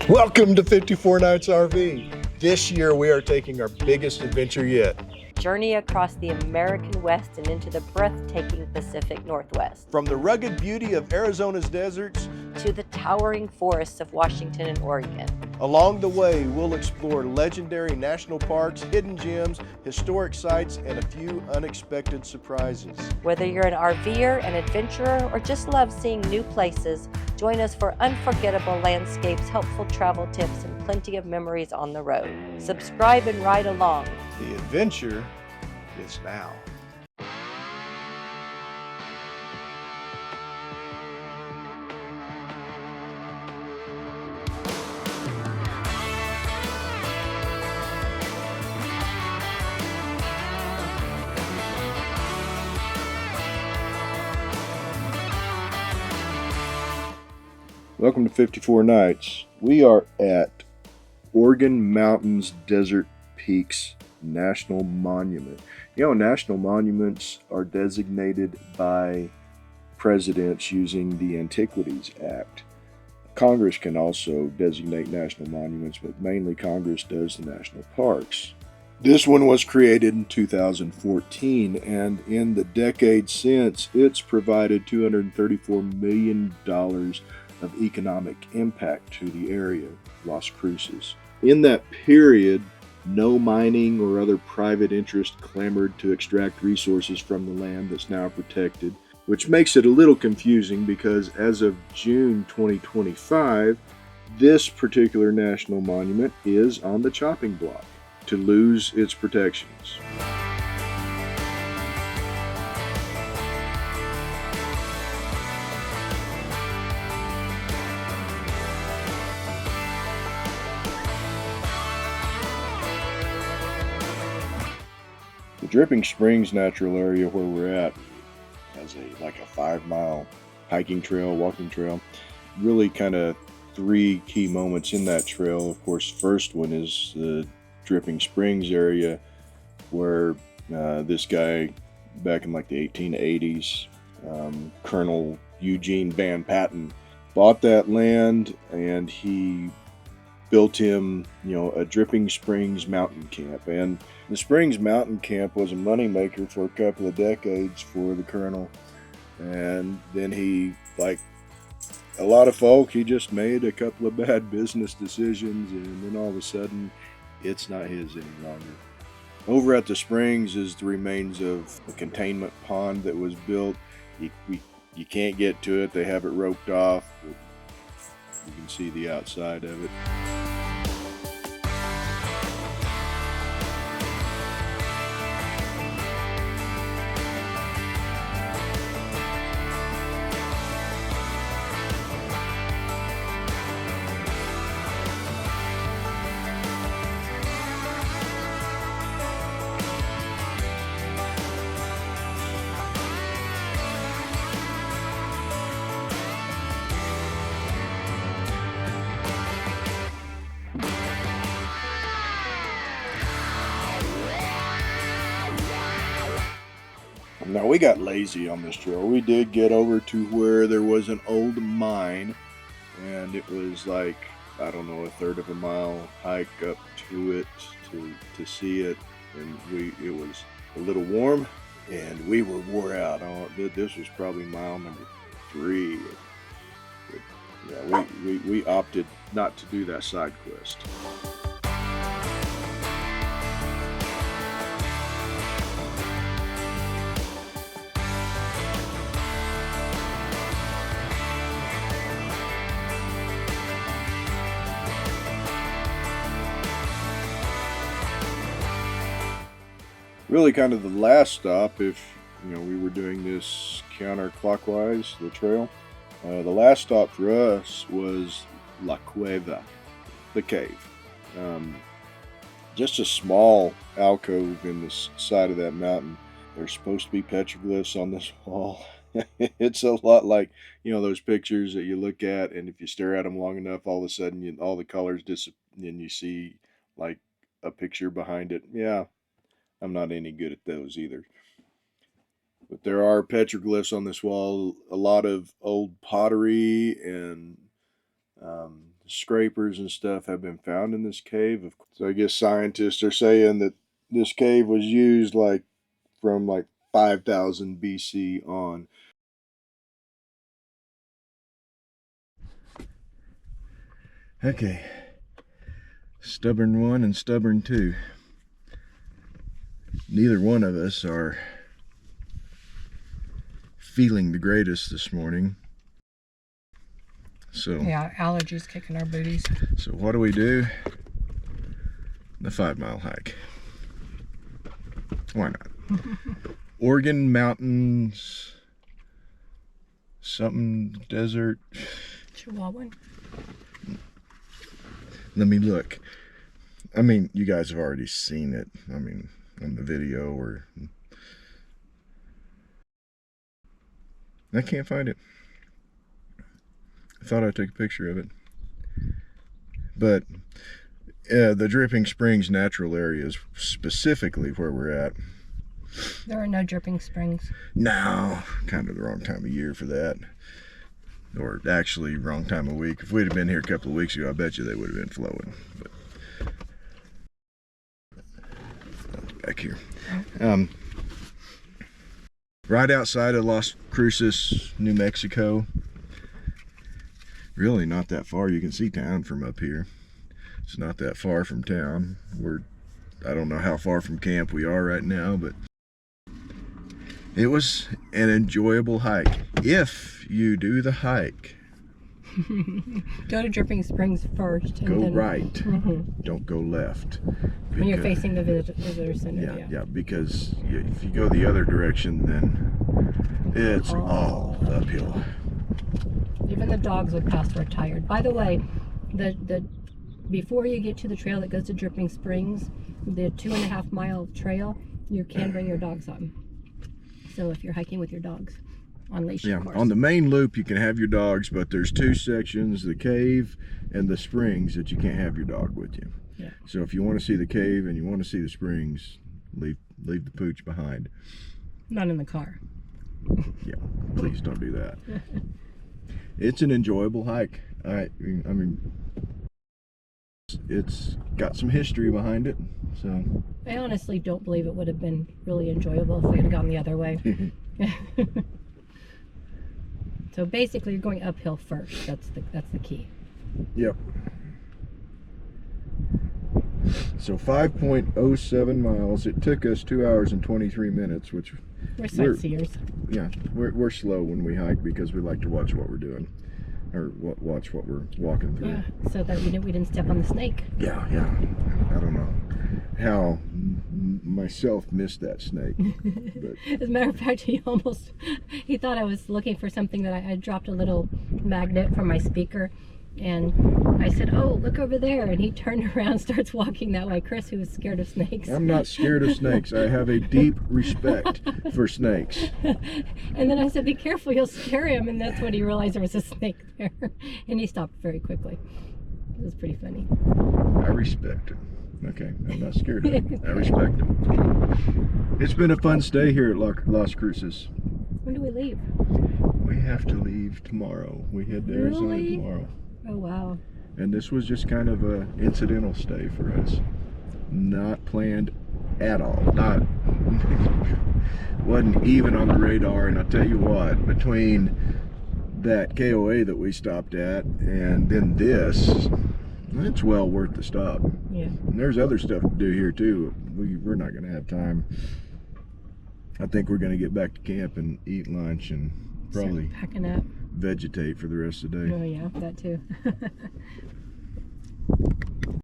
Welcome to 54 Nights RV. This year we are taking our biggest adventure yet. Journey across the American West and into the breathtaking Pacific Northwest. From the rugged beauty of Arizona's deserts to the towering forests of Washington and Oregon. Along the way, we'll explore legendary national parks, hidden gems, historic sites, and a few unexpected surprises. Whether you're an RVer, an adventurer, or just love seeing new places, join us for unforgettable landscapes, helpful travel tips, and plenty of memories on the road. Subscribe and ride along. The adventure is now. Welcome to 54 Nights. We are at Oregon Mountains Desert Peaks National Monument. You know, national monuments are designated by presidents using the Antiquities Act. Congress can also designate national monuments, but mainly Congress does the national parks. This one was created in 2014, and in the decades since, it's provided $234 million of economic impact to the area, Las Cruces. In that period, no mining or other private interest clamored to extract resources from the land that's now protected, which makes it a little confusing because as of June 2025, this particular national monument is on the chopping block to lose its protections. The Dripping Springs natural area where we're at has a 5-mile hiking trail, walking trail. Really kind of three key moments in that trail. Of course, first one is the Dripping Springs area where this guy back in the 1880s, Colonel Eugene Van Patten, bought that land and he built him, a Dripping Springs mountain camp. And the Springs mountain camp was a moneymaker for a couple of decades for the colonel. And then he, like a lot of folk, he just made a couple of bad business decisions, and then all of a sudden, it's not his any longer. Over at the Springs is the remains of a containment pond that was built. You can't get to it. They have it roped off, but you can see the outside of it. Now, we got lazy on this trail. We did get over to where there was an old mine, and it was a third of a mile hike up to it to see it, and it was a little warm, and we were wore out. This was probably mile number 3. But, yeah, we opted not to do that side quest. Really kind of the last stop, if we were doing this counterclockwise, the trail. The last stop for us was La Cueva, the cave. Just a small alcove in the side of that mountain. There's supposed to be petroglyphs on this wall. It's a lot like, those pictures that you look at, and if you stare at them long enough, all of a sudden all the colors disappear, and you see like a picture behind it. Yeah, I'm not any good at those either. But there are petroglyphs on this wall, a lot of old pottery and scrapers and stuff have been found in this cave. So I guess scientists are saying that this cave was used like from like 5000 BC on. Okay, stubborn 1 and stubborn 2. Neither one of us are feeling the greatest this morning. So yeah, allergies kicking our booties. So what do? The 5-mile hike. Why not? Oregon mountains, something desert. Chihuahuan. Let me look. I mean, you guys have already seen it. I mean, on the video or... I can't find it. I thought I took a picture of it. But the Dripping Springs natural area is specifically where we're at. There are no dripping springs. No, kind of the wrong time of year for that. Or actually, wrong time of week. If we'd have been here a couple of weeks ago, I bet you they would have been flowing. But back here. Right outside of Las Cruces, New Mexico. Really not that far. You can see town from up here. It's not that far from town. I don't know how far from camp we are right now, but it was an enjoyable hike. If you do the hike, go to Dripping Springs first. And go then, right. Don't go left. When you're facing the visitor center. Yeah, because if you go the other direction, then it's all uphill. Even the dogs would pass were tired. By the way, before you get to the trail that goes to Dripping Springs, the 2.5 mile trail, you can bring your dogs on. So if you're hiking with your dogs, on leash, of course. On the main loop you can have your dogs, but there's 2 sections, the cave and the springs, that you can't have your dog with you. Yeah. So if you want to see the cave and you want to see the springs, leave the pooch behind. Not in the car. Yeah, please don't do that. It's an enjoyable hike. I mean, it's got some history behind it. So I honestly don't believe it would have been really enjoyable if we had gone the other way. So basically, you're going uphill first. That's the key. Yep. So 5.07 miles. It took us 2 hours and 23 minutes, which we're sightseers. Yeah, we're slow when we hike because we like to watch what we're doing, or watch what we're walking through. Yeah, so that we didn't step on the snake. Yeah. I don't know how myself missed that snake. But as a matter of fact, he thought I was looking for something, that I dropped a little magnet from my speaker. And I said, "Oh, look over there." And he turned around, starts walking that way. Chris, who was scared of snakes. I'm not scared of snakes. I have a deep respect for snakes. And then I said, "Be careful, you'll scare him." And that's when he realized there was a snake there. And he stopped very quickly. It was pretty funny. I respect him. Okay, I'm not scared of him. I respect him. It's been a fun stay here at Las Cruces. When do we leave? We have to leave tomorrow. We head to Arizona tomorrow. Oh, wow. And this was just kind of an incidental stay for us. Not planned at all. Wasn't even on the radar. And I'll tell you what, between that KOA that we stopped at and then this, it's well worth the stop. Yeah. And there's other stuff to do here too. We're not going to have time. I think we're going to get back to camp and eat lunch and probably start packing up, vegetate for the rest of the day. Oh yeah, that too.